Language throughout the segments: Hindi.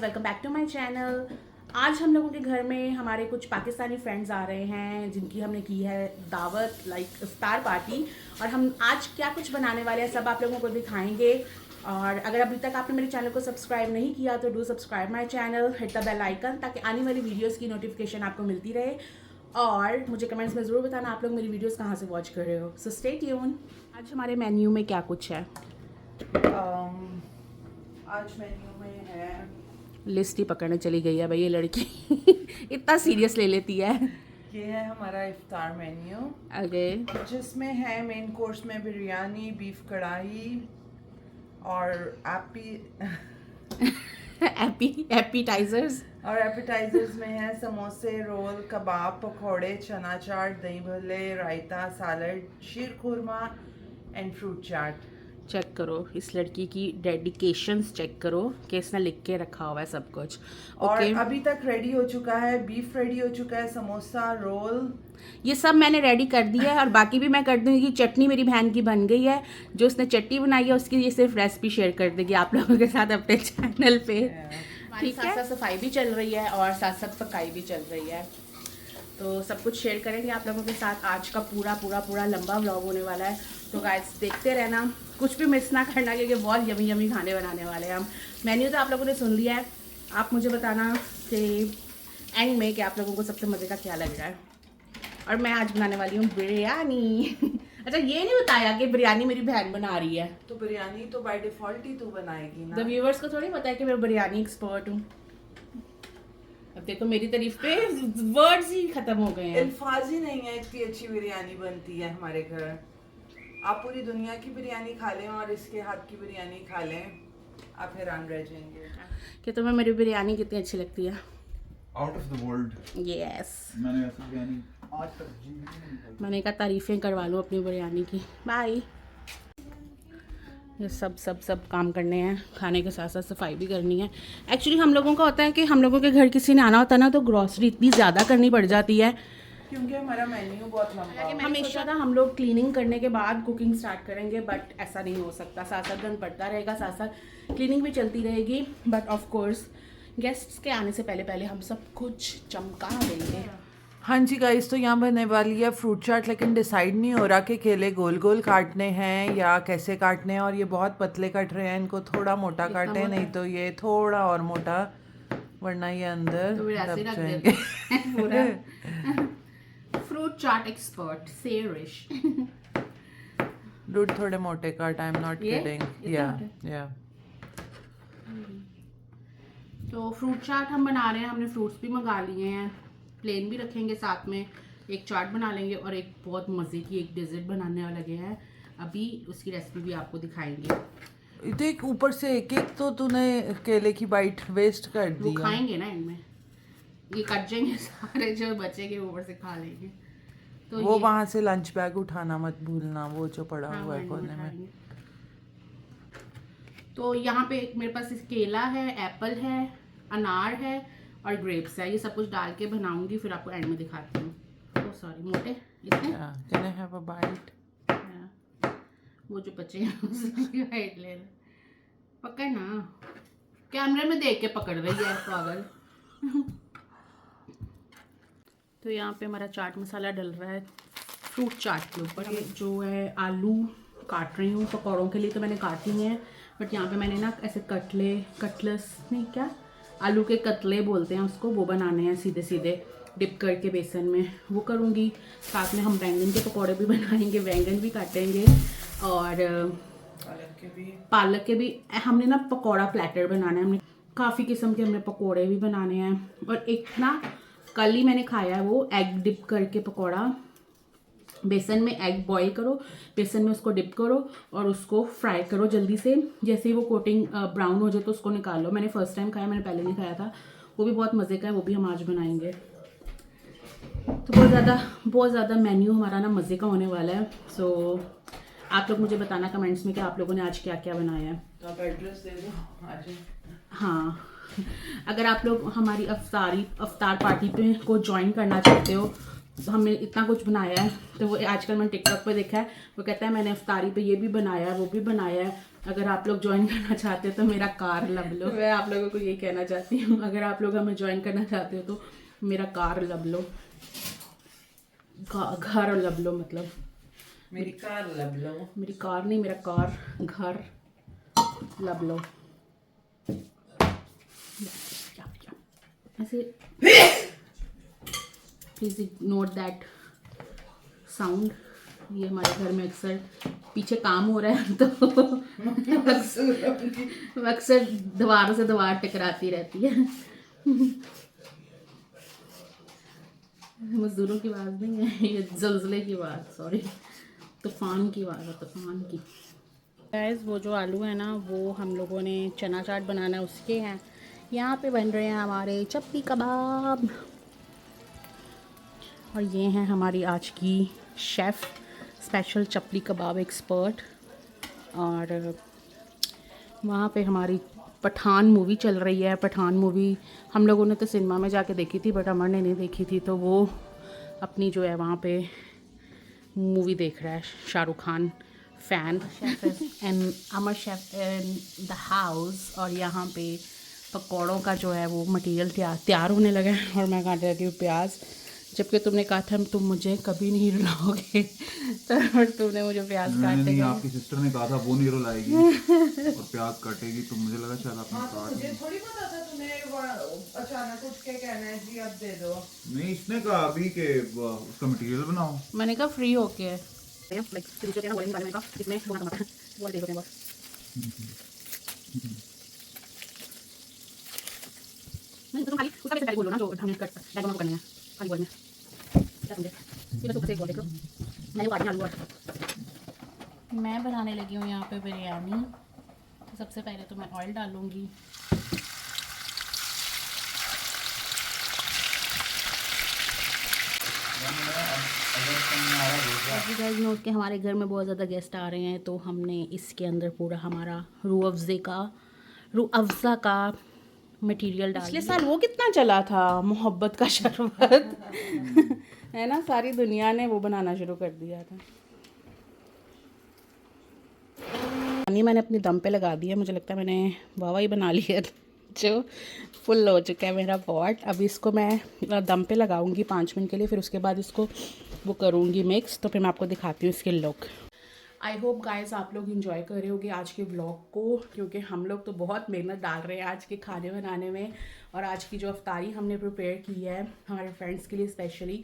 Guys, welcome back to my channel. आज हम लोगों के घर में हमारे कुछ पाकिस्तानी फ्रेंड्स आ रहे हैं जिनकी हमने की है दावत, लाइक इफ्तार पार्टी। और हम आज क्या कुछ बनाने वाले हैं सब आप लोगों को दिखाएंगे। और अगर अभी तक आपने मेरे चैनल को सब्सक्राइब नहीं किया तो do subscribe my channel, hit the bell icon ताकि आने वाली वीडियोज़ की नोटिफिकेशन आपको मिलती रहे। और मुझे कमेंट्स में ज़रूर बताना आप लोग मेरी वीडियोज़ कहाँ से वॉच कर रहे हो। So stay tune. आज हमारे मेन्यू में क्या कुछ है? आज मेन्यू में है, लिस्ट ही पकड़ने चली गई है भाई ये लड़की। इतना सीरियस ले लेती है। ये है हमारा इफ्तार मेन्यू ओके। जिसमें है मेन कोर्स में बिरयानी, बीफ कढ़ाई और एपीटाइजर्स। और एपिटाइजर्स में है समोसे, रोल, कबाब, पकौड़े, chana chaat, dahi bhalle, raita, salad, sheer khurma and fruit chaat. Check करो इस लड़की की डेडिकेशंस, चेक करो कि इसने लिख के रखा हुआ है सब कुछ। और ओके। अभी तक रेडी हो चुका है, बीफ रेडी हो चुका है, समोसा, रोल, ये सब मैंने रेडी कर दिया है और बाकी भी मैं कर दूंगी। चटनी मेरी बहन की बन गई है, जो उसने चटनी बनाई है उसकी ये सिर्फ रेसिपी शेयर कर देगी आप लोगों के साथ अपने चैनल पे। ठीक है, साथ सफाई भी चल रही है और साथ साथ पकाई भी चल रही है, तो सब कुछ शेयर करेंगे आप लोगों के साथ। आज का पूरा पूरा पूरा लंबा व्लॉग होने वाला है, तो गाइस देखते रहना, कुछ भी मिस ना करना क्योंकि बहुत यमी यमी खाने बनाने वाले हैं हम। मेन्यू तो आप लोगों ने सुन लिया है, आप मुझे बताना कि एंड में कि आप लोगों को सबसे मज़े का क्या लग रहा है। और मैं आज बनाने वाली हूँ बिरयानी। अच्छा, ये नहीं बताया कि बिरयानी मेरी बहन बना रही है, तो बिरयानी तो बाय डिफॉल्ट ही तू बनाएगी ना। द व्यूवर्स को थोड़ी पता है कि मैं बिरयानी एक्सपर्ट हूँ। अब देखो मेरी तारीफ पे वर्ड्स ही खत्म हो गए हैं। अल्फाज ही नहीं है, इतनी अच्छी बिरयानी बनती है हमारे घर। आप पूरी दुनिया की बिरयानी खा लें और इसके हाथ की बिरयानी खा लें, आप हैरान रह जाएंगे कि तुम्हें मेरी बिरयानी कितनी अच्छी लगती है। Out of the world. Yes, मैंने ऐसी बिरयानी आज तक जिंदगी में नहीं खाई। मैंने कहा तारीफें करवा लूँ अपनी बिरयानी की। बाय। ये सब काम करने हैं, खाने के साथ साथ सफाई भी करनी है। एक्चुअली हम लोगों का होता है कि हम लोगों के घर किसी ने आना होता है ना, तो ग्रॉसरी इतनी ज़्यादा करनी पड़ जाती है क्योंकि हमारा मेन्यू बहुत लंबा है। हमेशा था हम लोग क्लीनिंग करने के बाद कुकिंग स्टार्ट करेंगे, बट ऐसा नहीं हो सकता। साथ साथ गंद पड़ता रहेगा, साथ साथ क्लीनिंग भी चलती रहेगी, बट ऑफ कोर्स गेस्ट्स के आने से पहले पहले हम सब कुछ चमका देंगे। हाँ जी गाइस, तो यहाँ बनने वाली है फ्रूट चाट, लेकिन डिसाइड नहीं हो रहा कि केले गोल गोल काटने हैं या कैसे काटने हैं। और ये बहुत पतले कट रहे हैं, इनको थोड़ा मोटा काटें, नहीं तो ये थोड़ा और मोटा, वरना ये अंदर दब जाएंगे। फ्रूट चाट एक्सपर्ट सेरिश। डूड थोड़े मोटे काट, आई एम नॉट ये? किडिंग। इतने या मोटे? या तो फ्रूट चाट हम बना रहे हैं, हमने फ्रूट्स भी मंगा लिए हैं, प्लेन भी रखेंगे साथ में, एक चाट बना लेंगे और एक बहुत मज़े की एक डेजर्ट बनाने वाले लगे हैं। अभी उसकी रेसिपी भी आपको दिखाएंगे। देख ऊपर से एक एक तो तूने केले की बाइट वेस्ट कर वो दी। खाएंगे ना इनमें, ये कट जाएंगे सारे जो बचेंगे ऊपर से खा लेंगे। तो वो ये वहां से लंच बैग उठाना मत भूलना, वो जो पड़ा हाँ, हुआ है वो कोने में। उठाएंगे। तो यहाँ पे मेरे पास केला है, एप्पल है, अनार है और ग्रेप्स है। ये सब कुछ डाल के बनाऊंगी, फिर आपको एंड में दिखाती हूँ। ओ सॉरी, मोटे इतने। Can I have a bite? वो जो बचे हैं उसकी वाइट ले ले। पकड़ ना, कैमरे में देख के पकड़ रही है पागल। तो यहाँ पे हमारा चाट मसाला डल रहा है फ्रूट चाट के ऊपर। ये जो है आलू काट रही हूँ पकौड़ों के लिए, तो मैंने काट लिए हैं, बट यहाँ पे मैंने ना ऐसे कटलस नहीं, क्या आलू के कतले बोलते हैं उसको, वो बनाने हैं सीधे सीधे डिप करके बेसन में, वो करूँगी। साथ में हम बैंगन के पकौड़े भी बनाएंगे, बैंगन भी काटेंगे और पालक के भी। हमने ना पकौड़ा प्लेटर बनाना है, हमने काफ़ी किस्म के हमने पकौड़े भी बनाने हैं। और एक ना कल ही मैंने खाया है वो एग डिप करके पकौड़ा, बेसन में एग बॉईल करो, बेसन में उसको डिप करो और उसको फ्राई करो जल्दी से। जैसे ही वो कोटिंग ब्राउन हो जाए तो उसको निकाल लो। मैंने फर्स्ट टाइम खाया, मैंने पहले नहीं खाया था, वो भी बहुत मज़े का है, वो भी हम आज बनाएंगे। तो बहुत ज़्यादा मेन्यू हमारा ना मज़े का होने वाला है। सो आप लोग मुझे बताना कमेंट्स में कि आप लोगों ने आज क्या क्या बनाया है। तो आप एड्रेस दे दो आज। हाँ, अगर आप लोग हमारी अफ्तार पार्टी पे को ज्वाइन करना चाहते हो, तो हमने इतना कुछ बनाया है। तो वो आजकल मैंने टिकटॉक पे देखा है, वो कहता है मैंने अफ्तारी पे ये भी बनाया है, वो भी बनाया है, अगर आप लोग ज्वाइन करना चाहते हो तो मेरा कार लब लो। मैं आप लोगों को ये कहना चाहती हूँ, अगर आप लोग हमें ज्वाइन करना चाहते हो तो मेरा कार लब लो, घर लब लो, मतलब मेरी कार लब लो। मेरी कार नहीं, मेरा कार घर लब लो। ऐसे प्लीज नोट दैट साउंड। ये हमारे घर में अक्सर पीछे काम हो रहा है तो अक्सर दीवार से दीवार टकराती रहती है। मजदूरों की आवाज़ नहीं है, ये जल्जले की आवाज़, सॉरी, तूफान की आवाज़ है, तूफान की। गाइस वो जो आलू है ना, वो हम लोगों ने चना चाट बनाना है उसके हैं। यहाँ पे बन रहे हैं हमारे चप्पी कबाब, और ये हैं हमारी आज की शेफ़, स्पेशल चपली कबाब एक्सपर्ट। और वहाँ पे हमारी पठान मूवी चल रही है। पठान मूवी हम लोगों ने तो सिनेमा में जाके देखी थी, बट अमर ने नहीं देखी थी, तो वो अपनी जो है वहाँ पे मूवी देख रहा है, Shahrukh Khan fan. And Amar chef in the house. और यहाँ पे पकौड़ों का जो है वो मटेरियल तैयार होने लगा है, और मैं काट रही हूँ प्याज। जबकि तुमने कहा था तुम मुझे कभी नहीं रुलाओगे, तो तुमने मुझे प्याज काट नहीं, आपकी सिस्टर ने कहा था वो नहीं रुलाएगी और प्याज काटेगी, तो मुझे लगा शायद आपने काट मुझे थोड़ी पता था तुम्हें अचानक उठ के कहना है जी अब दे दो। नहीं, इसने कहा अभी कि उसका मटेरियल बनाओ। मैंने कहा फ्री होके नहीं तो तुम खाली उसका वैसे बोलो ना, जो हमें कट डायगोनल करने हैं खाली बोलने क्या समझे। ये तो ऊपर से एक बोल देख लो, मैं वो आलू और मैं बनाने लगी हूँ यहाँ पे बिरयानी। तो सबसे पहले तो मैं ऑयल डालूँगी। गाइस नोट के हमारे घर में बहुत ज़्यादा गेस्ट आ रहे हैं, तो हमने इसके अंदर पूरा हमारा रूह अफ़ज़ा का मटेरियल डाल। पिछले साल वो कितना चला था, मोहब्बत का शरबत है ना, सारी दुनिया ने वो बनाना शुरू कर दिया था। पानी मैंने अपनी दम पे लगा दिया, मुझे लगता है मैंने वावा ही बना लिया, जो फुल हो चुका है मेरा पॉट। अभी इसको मैं दम पे लगाऊंगी 5 मिनट के लिए, फिर उसके बाद इसको वो करूँगी मिक्स, तो फिर मैं आपको दिखाती हूँ इसके लुक। आई होप गाइस आप लोग इंजॉय कर रहे होगे आज के व्लॉग को, क्योंकि हम लोग तो बहुत मेहनत डाल रहे हैं आज के खाने बनाने में। और आज की जो अफ्तारी हमने प्रिपेयर की है हमारे फ्रेंड्स के लिए स्पेशली,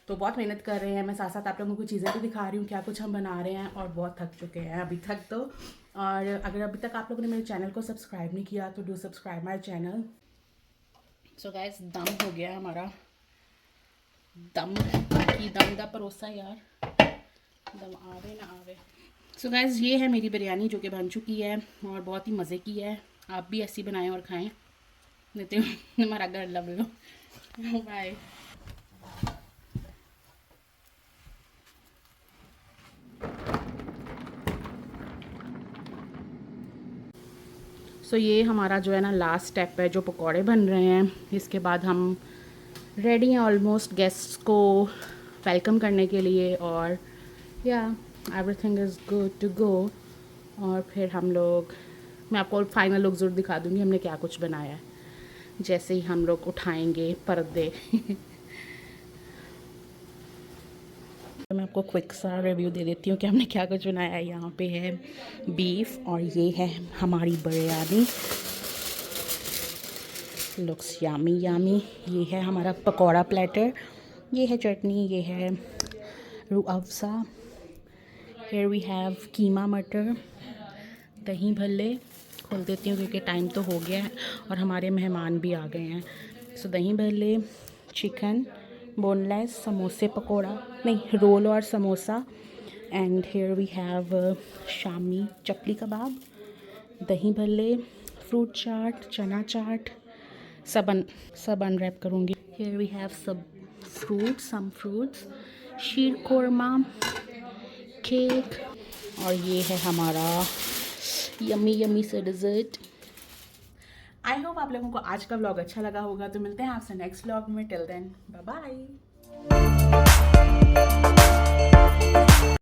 तो बहुत मेहनत कर रहे हैं। मैं साथ साथ आप लोगों को चीज़ें भी दिखा रही हूँ क्या कुछ हम बना रहे हैं, और बहुत थक चुके हैं अभी तक तो। और अगर अभी तक आप लोगों ने मेरे चैनल को सब्सक्राइब नहीं किया तो do subscribe my channel. So guys दम हो गया हमारा, दम की दम दा परोसा यार, दम आवे ना आवे। सो गाइस ये है मेरी बिरयानी जो कि बन चुकी है और बहुत ही मज़े की है। आप भी ऐसी बनाएं और खाएं। देते हूँ हमारा घर लब लो, बाय। सो ये हमारा जो है ना लास्ट स्टेप है, जो पकौड़े बन रहे हैं। इसके बाद हम रेडी हैं ऑलमोस्ट गेस्ट्स को वेलकम करने के लिए, और या everything is good to go. और फिर हम लोग, मैं आपको फाइनल लुक ज़रूर दिखा दूँगी हमने क्या कुछ बनाया है, जैसे ही हम लोग उठाएंगे पर्दे। तो मैं आपको क्विक सा रिव्यू दे देती हूँ कि हमने क्या कुछ बनाया है। यहाँ पे है बीफ और ये है हमारी बिरयानी, लुक्स यामी यामी। ये है हमारा पकौड़ा प्लेटर, ये है चटनी, ये है Rooh Afza. Here we have कीमा मटर, दही भल्ले। खोल देती हूँ क्योंकि टाइम तो हो गया है और हमारे मेहमान भी आ गए हैं। सो दही भल्ले, चिकन बोनलेस, समोसे पकोड़ा नहीं रोल और samosa. And here we have shami chapli kebab, dahi bhalle, fruit chaat, chana chaat, सब अनरैप करूँगी। Here we have some fruits, sheer korma, cake, और ये है हमारा यम्मी यम्मी से डिज़र्ट। आई होप आप लोगों को आज का व्लॉग अच्छा लगा होगा, तो मिलते हैं आपसे नेक्स्ट व्लॉग में। Till then bye bye.